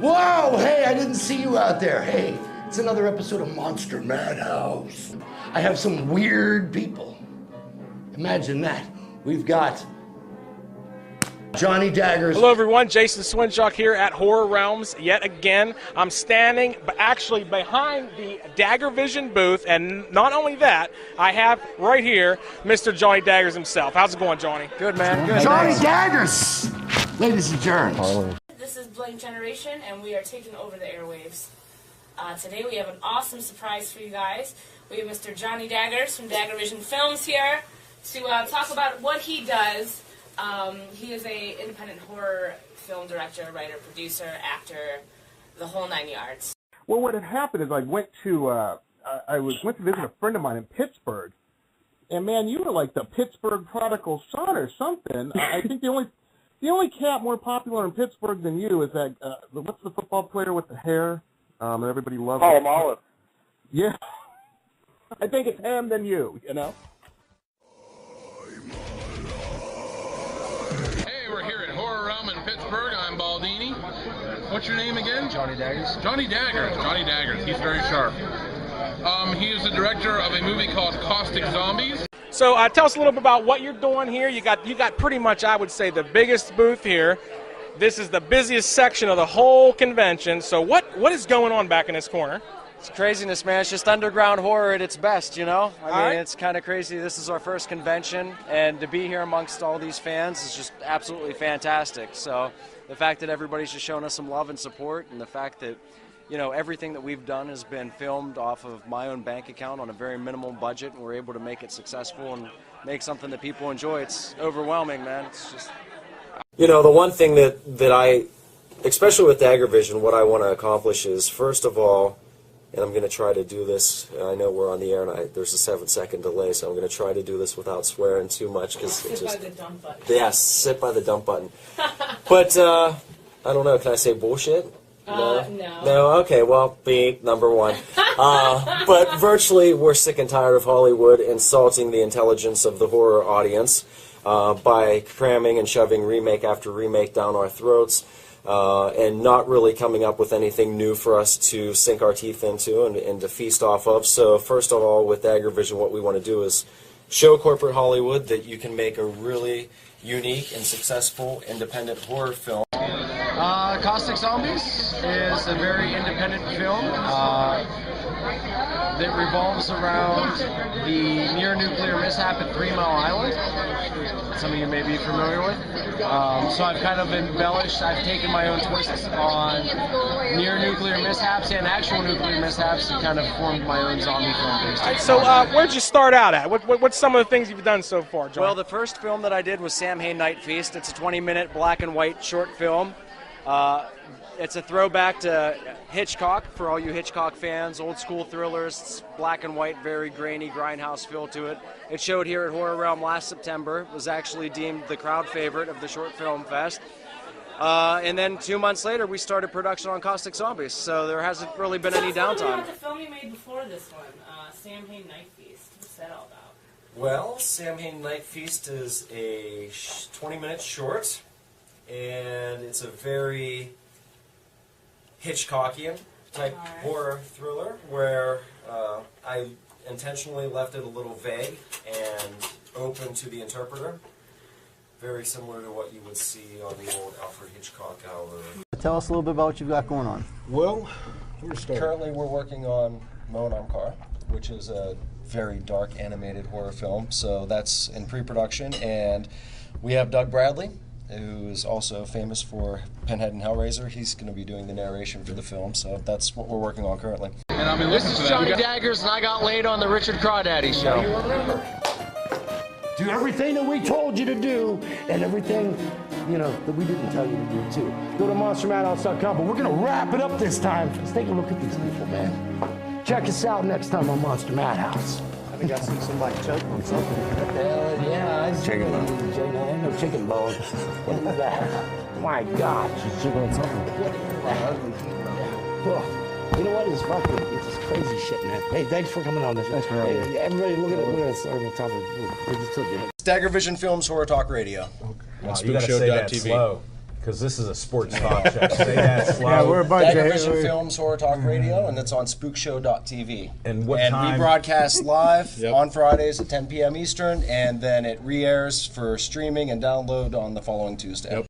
Whoa, hey, I didn't see you out there. Hey, it's another episode of Monster Madhouse. I have some weird people. Imagine that. We've got Johnny Daggers. Hello everyone, Jason Swinshock here at Horror Realms yet again. I'm standing actually behind the Dagger Vision booth, and not only that, I have right here Mr. Johnny Daggers himself. How's it going, Johnny? Good, man. Good. Johnny Daggers! Ladies and germs. This is Blank Generation, and we are taking over the airwaves. Today we have an awesome surprise for you guys. We have Mr. Johnny Daggers from Dagger Vision Films here to talk about what he does. He is an independent horror film director, writer, producer, actor, the whole 9 yards. Well, what had happened is I went to visit a friend of mine in Pittsburgh, and man, you were like the Pittsburgh prodigal son or something. I think the only cat more popular in Pittsburgh than you is that what's the football player with the hair? And everybody loves Paul Olive. Yeah, I think it's him than you. You know. Pittsburgh, I'm Baldini. What's your name again? Johnny Daggers. Johnny Daggers. Johnny Daggers. He's very sharp. He is the director of a movie called Caustic Zombies. So tell us a little bit about what you're doing here. You got pretty much, I would say, the biggest booth here. This is the busiest section of the whole convention. So what is going on back in this corner? It's craziness, man. It's just underground horror at its best, you know? I mean, right. It's kind of crazy. This is our first convention, and to be here amongst all these fans is just absolutely fantastic. So the fact that everybody's just showing us some love and support, and the fact that, you know, everything that we've done has been filmed off of my own bank account on a very minimal budget, and we're able to make it successful and make something that people enjoy. It's overwhelming, man. It's just... You know, the one thing that I, especially with Dagger Vision, what I want to accomplish is, first of all, and I'm going to try to do this. I know we're on the air, and there's a 7-second delay, so I'm going to try to do this without swearing too much. Sit by the dump button. Yes, sit by the dump button. But, I don't know, can I say bullshit? No. No? Okay, well, beep, number one. But virtually, we're sick and tired of Hollywood insulting the intelligence of the horror audience by cramming and shoving remake after remake down our throats. And not really coming up with anything new for us to sink our teeth into and to feast off of. So first of all, with Dagger Vision, what we want to do is show corporate Hollywood that you can make a really unique and successful independent horror film. Caustic Zombies is a very independent film that revolves around the near-nuclear mishap at 3 Mile Island. Some of you may be familiar with. So I've kind of embellished, I've taken my own twists on near-nuclear mishaps and actual nuclear mishaps and kind of formed my own zombie film based on it. So where'd you start out at? What's some of the things you've done so far, John? Well, the first film that I did was Sam Hain Night Feast. It's a 20-minute black and white short film. It's a throwback to Hitchcock, for all you Hitchcock fans, old school thrillers. It's black and white, very grainy, grindhouse feel to it. It showed here at Horror Realm last September. It was actually deemed the crowd favorite of the Short Film Fest. And then 2 months later, we started production on Caustic Zombies, so there hasn't really been any downtime. Tell me about the film you made before this one, Sam Hain Night Feast. What's that all about? Well, Sam Hain Night Feast is a 20-minute short, and it's a very Hitchcockian type horror thriller where I intentionally left it a little vague and open to the interpreter. Very similar to what you would see on the old Alfred Hitchcock hour. Tell us a little bit about what you've got going on. Well, currently we're working on Moan Amkar, which is a very dark animated horror film. So that's in pre-production, and we have Doug Bradley, who is also famous for Pinhead and Hellraiser. He's going to be doing the narration for the film, so that's what we're working on currently. And I've been This is Johnny Daggers, and I got laid on the Richard Crawdaddy show. Do everything that we told you to do, and everything, you know, that we didn't tell you to do, too. Go to monstermadhouse.com, but we're going to wrap it up this time. Let's take a look at these people, man. Check us out next time on Monster Madhouse. I think I see somebody choking on something. Yeah, chicken bone. Ain't no chicken bone. What is that? My God. She's choking on something. You know what? It's fucking, it's just crazy shit, man. Hey, thanks for coming on this. Thanks for having me. Everybody, look at this on the top of it. Dagger Vision Films Horror Talk Radio. Wow, you gotta say that slow. because this is a sports talk show. Say that slow. Yeah, we're a bunch Dagger of Vision Films Horror Talk Radio, and it's on spookshow.tv. And what and time? we broadcast live on Fridays at 10 p.m. Eastern, and then it re-airs for streaming and download on the following Tuesday.